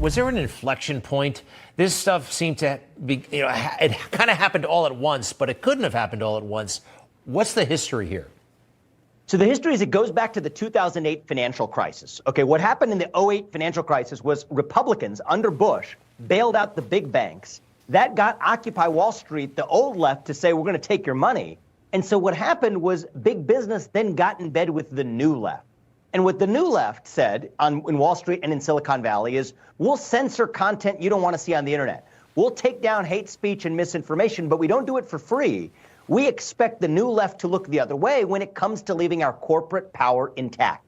Was there an inflection point? This stuff seemed to be, it kind of happened all at once, but it couldn't have happened all at once. What's the history here? So the history is it goes back to the 2008 financial crisis. Okay, what happened in the '08 financial crisis was Republicans under Bush bailed out the big banks. That got Occupy Wall Street, the old left, to say, we're going to take your money. And so what happened was big business then got in bed with the new left. And what the new left said in Wall Street and in Silicon Valley is, we'll censor content you don't want to see on the internet. We'll take down hate speech and misinformation, but we don't do it for free. We expect the new left to look the other way when it comes to leaving our corporate power intact.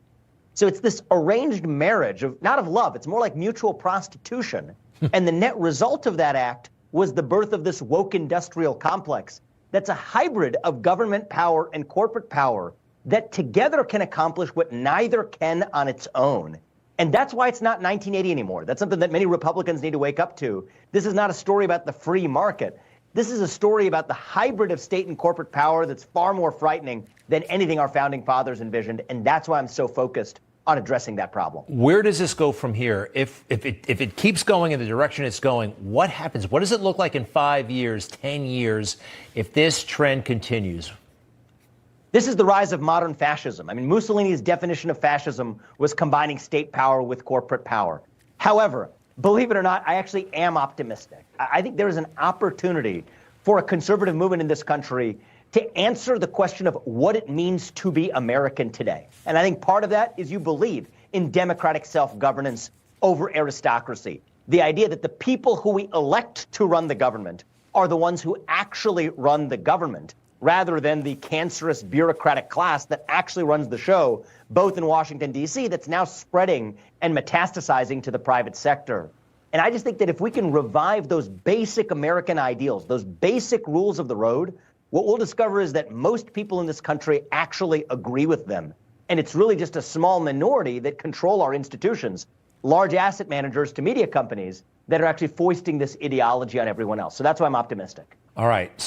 So it's this arranged marriage of, not of love, it's more like mutual prostitution. And the net result of that act was the birth of this woke industrial complex that's a hybrid of government power and corporate power that together can accomplish what neither can on its own. And that's why it's not 1980 anymore. That's something that many Republicans need to wake up to. This is not a story about the free market. This is a story about the hybrid of state and corporate power that's far more frightening than anything our founding fathers envisioned. And that's why I'm so focused on addressing that problem. Where does this go from here? If it keeps going in the direction it's going, what happens? What does it look like in 5 years, 10 years, if this trend continues? This is the rise of modern fascism. I mean, Mussolini's definition of fascism was combining state power with corporate power. However, believe it or not, I actually am optimistic. I think there is an opportunity for a conservative movement in this country to answer the question of what it means to be American today. And I think part of that is you believe in democratic self-governance over aristocracy. The idea that the people who we elect to run the government are the ones who actually run the government, rather than the cancerous bureaucratic class that actually runs the show, both in Washington, D.C., that's now spreading and metastasizing to the private sector. And I just think that if we can revive those basic American ideals, those basic rules of the road, what we'll discover is that most people in this country actually agree with them. And it's really just a small minority that control our institutions, large asset managers to media companies, that are actually foisting this ideology on everyone else. So that's why I'm optimistic. All right.